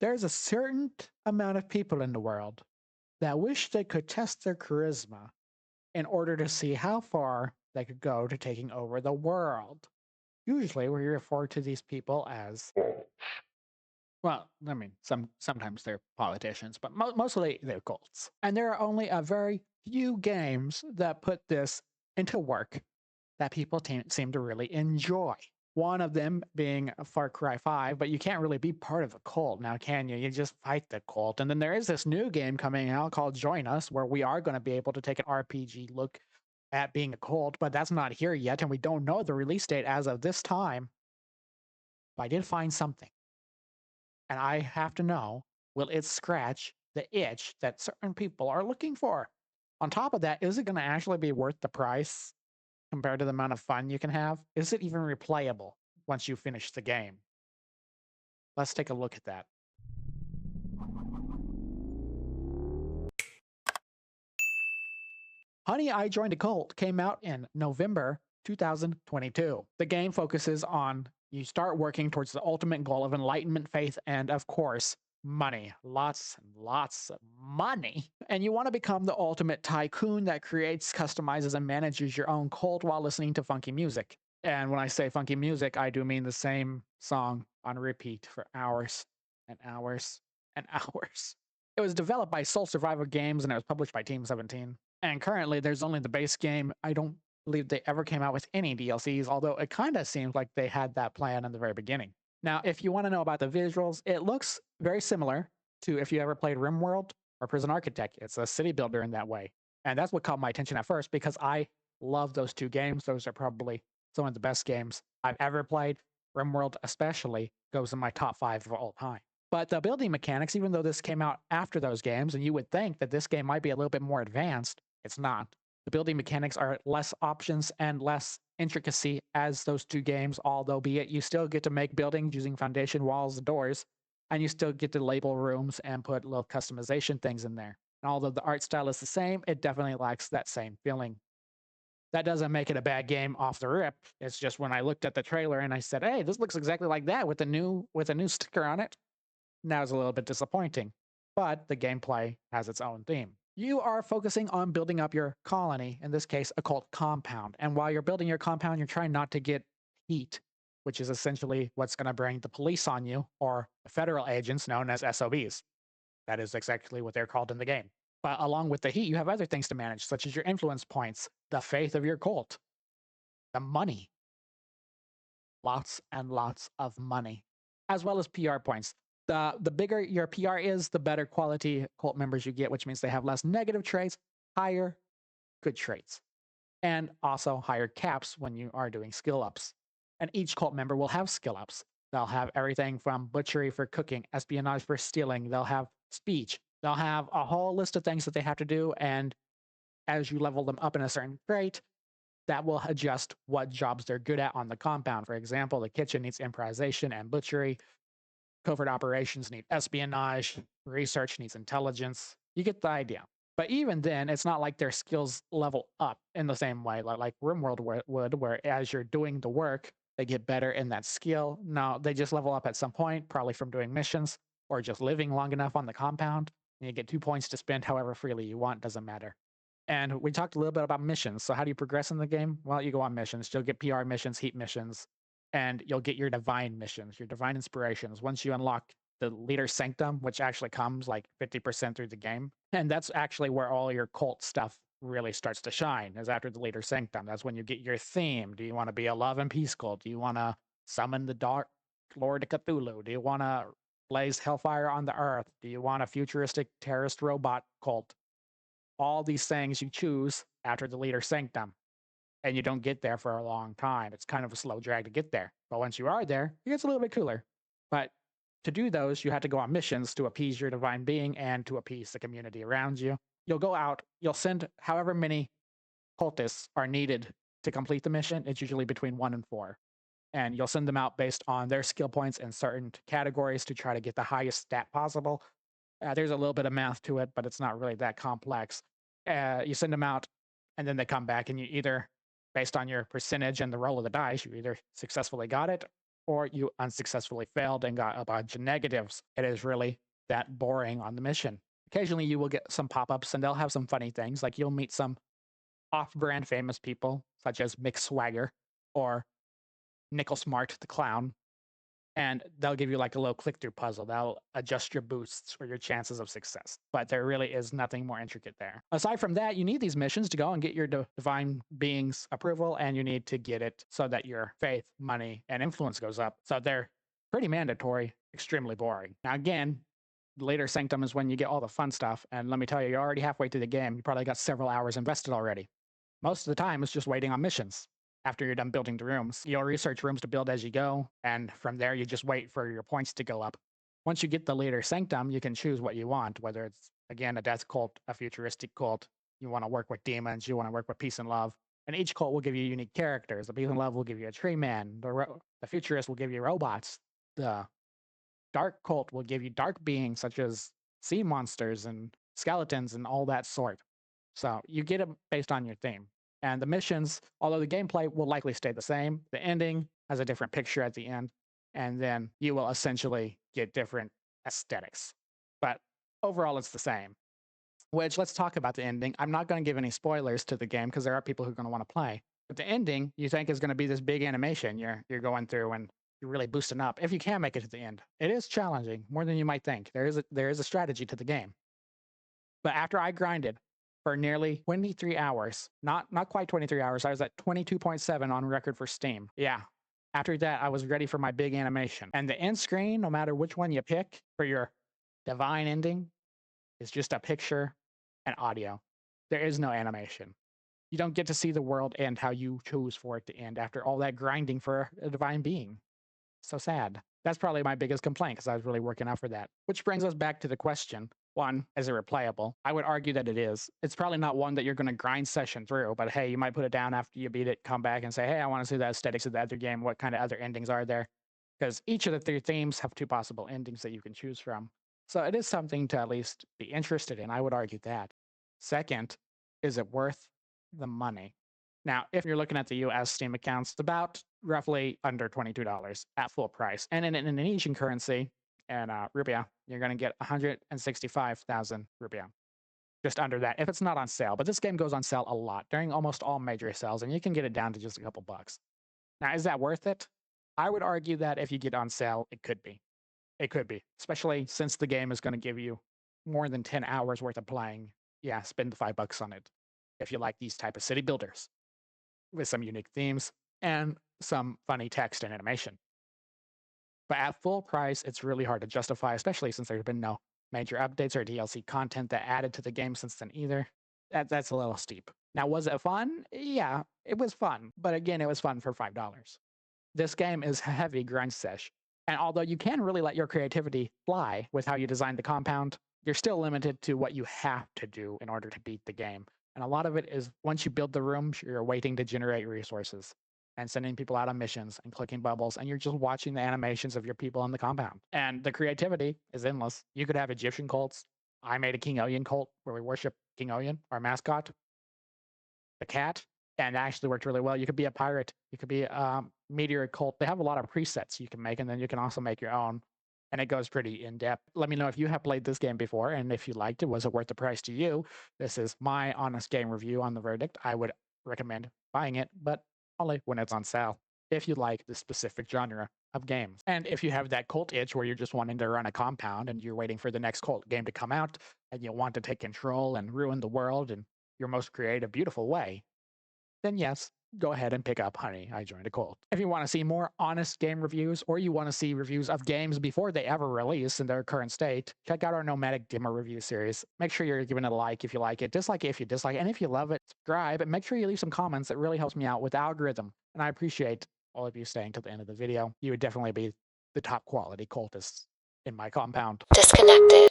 There's a certain amount of people in the world that wish they could test their charisma in order to see how far they could go to taking over the world. Usually, we refer to these people as, well, I mean, sometimes they're politicians, but mostly they're cults. And there are only a very few games that put this into work that people seem to really enjoy. One of them being Far Cry 5, but you can't really be part of a cult now, can you? You just fight the cult. And then there is this new game coming out called Join Us, where we are going to be able to take an RPG look at being a cult, but that's not here yet, and we don't know the release date as of this time. But I did find something, and I have to know, will it scratch the itch that certain people are looking for? On top of that, is it going to actually be worth the price compared to the amount of fun you can have? Is it even replayable once you finish the game? Let's take a look at that. Honey, I Joined a Cult came out in November 2022. The game focuses on you start working towards the ultimate goal of enlightenment, faith, and of course, money. Lots and lots of money. And you want to become the ultimate tycoon that creates, customizes, and manages your own cult while listening to funky music. And when I say funky music, I do mean the same song on repeat for hours and hours and hours. It was developed by Soul Survivor Games and it was published by Team 17. And currently, there's only the base game. I don't believe they ever came out with any DLCs, although it kind of seems like they had that plan in the very beginning. Now, if you want to know about the visuals, it looks very similar to if you ever played RimWorld or Prison Architect. It's a city builder in that way. And that's what caught my attention at first because I love those two games. Those are probably some of the best games I've ever played. RimWorld especially goes in my top 5 of all time. But the building mechanics, even though this came out after those games, and you would think that this game might be a little bit more advanced, it's not. The building mechanics are less options and less intricacy as those two games, although be it you still get to make buildings using foundation walls and doors, and you still get to label rooms and put little customization things in there. And although the art style is the same, it definitely lacks that same feeling. That doesn't make it a bad game off the rip. It's just when I looked at the trailer and I said, hey, this looks exactly like that with a new sticker on it. Now it's a little bit disappointing, but the gameplay has its own theme. You are focusing on building up your colony, in this case, a cult compound. And while you're building your compound, you're trying not to get heat, which is essentially what's going to bring the police on you, or federal agents known as SOBs. That is exactly what they're called in the game. But along with the heat, you have other things to manage, such as your influence points, the faith of your cult, the money. Lots and lots of money, as well as PR points. The bigger your PR is, the better quality cult members you get, which means they have less negative traits, higher good traits, and also higher caps when you are doing skill ups. And each cult member will have skill ups. They'll have everything from butchery for cooking, espionage for stealing. They'll have speech. They'll have a whole list of things that they have to do. And as you level them up in a certain trait, that will adjust what jobs they're good at on the compound. For example, the kitchen needs improvisation and butchery. Covert operations need espionage. Research needs intelligence. You get the idea. But even then, it's not like their skills level up in the same way like RimWorld would, where as you're doing the work, they get better in that skill. No, they just level up at some point, probably from doing missions or just living long enough on the compound. And you get 2 points to spend however freely you want, doesn't matter. And we talked a little bit about missions. So how do you progress in the game? Well, you go on missions. You'll get PR missions, heat missions, and you'll get your divine missions, your divine inspirations. Once you unlock the leader sanctum, which actually comes like 50% through the game. And that's actually where all your cult stuff really starts to shine, is after the leader sanctum. That's when you get your theme. Do you want to be a love and peace cult? Do you want to summon the dark Lord of Cthulhu? Do you want to blaze hellfire on the earth? Do you want a futuristic terrorist robot cult? All these things you choose after the leader sanctum. And you don't get there for a long time. It's kind of a slow drag to get there. But once you are there, it gets a little bit cooler. But to do those, you have to go on missions to appease your divine being and to appease the community around you. You'll go out, you'll send however many cultists are needed to complete the mission. It's usually between 1 and 4. And you'll send them out based on their skill points in certain categories to try to get the highest stat possible. There's a little bit of math to it, but it's not really that complex. You send them out, and then they come back, and you either, based on your percentage and the roll of the dice, you either successfully got it or you unsuccessfully failed and got a bunch of negatives. It is really that boring on the mission. Occasionally, you will get some pop ups and they'll have some funny things. Like you'll meet some off brand famous people, such as Mick Swagger or Nickel Smart the Clown, and they'll give you like a little click through puzzle. That'll adjust your boosts or your chances of success. But there really is nothing more intricate there. Aside from that, you need these missions to go and get your divine being's approval, and you need to get it so that your faith, money, and influence goes up. So they're pretty mandatory, extremely boring. Now, again, later sanctum is when you get all the fun stuff. And let me tell you, you're already halfway through the game. You probably got several hours invested already. Most of the time, it's just waiting on missions. After you're done building the rooms, you'll research rooms to build as you go, and from there, you just wait for your points to go up. Once you get the later sanctum, you can choose what you want, whether it's, again, a death cult, a futuristic cult, you want to work with demons, you want to work with peace and love, and each cult will give you unique characters. The peace and love will give you a tree man, the futurist will give you robots, the dark cult will give you dark beings such as sea monsters and skeletons and all that sort. So you get it based on your theme. And the missions, although the gameplay will likely stay the same, the ending has a different picture at the end, and then you will essentially get different aesthetics. But overall, it's the same. Which, let's talk about the ending. I'm not going to give any spoilers to the game because there are people who are going to want to play. But the ending, you think, is going to be this big animation you're going through, and you're really boosting up. If you can make it to the end, it is challenging more than you might think. There is a strategy to the game. But after I grinded for nearly 23 hours, not quite 23 hours, I was at 22.7 on record for Steam. Yeah. After that, I was ready for my big animation. And the end screen, no matter which one you pick for your divine ending, is just a picture and audio. There is no animation. You don't get to see the world end how you chose for it to end after all that grinding for a divine being. So sad. That's probably my biggest complaint because I was really working out for that. Which brings us back to the question. One, is it replayable? I would argue that it is. It's probably not one that you're going to grind session through, but hey, you might put it down after you beat it, come back and say, hey, I want to see the aesthetics of the other game. What kind of other endings are there? Because each of the three themes have two possible endings that you can choose from. So it is something to at least be interested in. I would argue that. Second, is it worth the money? Now, if you're looking at the US Steam accounts, it's about roughly under $22 at full price. And in Indonesian currency, and rupiah, you're going to get 165,000 rupiah. Just under that, if it's not on sale. But this game goes on sale a lot during almost all major sales, and you can get it down to just a couple bucks. Now, is that worth it? I would argue that if you get on sale, it could be. It could be, especially since the game is going to give you more than 10 hours worth of playing. Yeah, spend the $5 on it if you like these type of city builders with some unique themes and some funny text and animation. But at full price, it's really hard to justify, especially since there's been no major updates or DLC content that added to the game since then either. That's a little steep. Now, was it fun? Yeah, it was fun. But again, it was fun for $5. This game is heavy grind sesh. And although you can really let your creativity fly with how you design the compound, you're still limited to what you have to do in order to beat the game. And a lot of it is once you build the rooms, you're waiting to generate resources and sending people out on missions and clicking bubbles, and you're just watching the animations of your people on the compound. And the creativity is endless. You could have Egyptian cults. I made a King Oyen cult where we worship King Oyen, our mascot, the cat, and it actually worked really well. You could be a pirate. You could be a meteor cult. They have a lot of presets you can make, and then you can also make your own. And it goes pretty in-depth. Let me know if you have played this game before, and if you liked it, was it worth the price to you? This is my honest game review on the verdict. I would recommend buying it, but only when it's on sale, if you like the specific genre of games. And if you have that cult itch where you're just wanting to run a compound and you're waiting for the next cult game to come out, and you want to take control and ruin the world in your most creative, beautiful way, then yes, go ahead and pick up Honey, I Joined a Cult. If you want to see more honest game reviews, or you want to see reviews of games before they ever release in their current state, check out our Nomadic demo review series. Make sure you're giving it a like if you like it, dislike it if you dislike it, and if you love it, subscribe, and make sure you leave some comments. It really helps me out with the algorithm. And I appreciate all of you staying till the end of the video. You would definitely be the top quality cultists in my compound. Disconnected.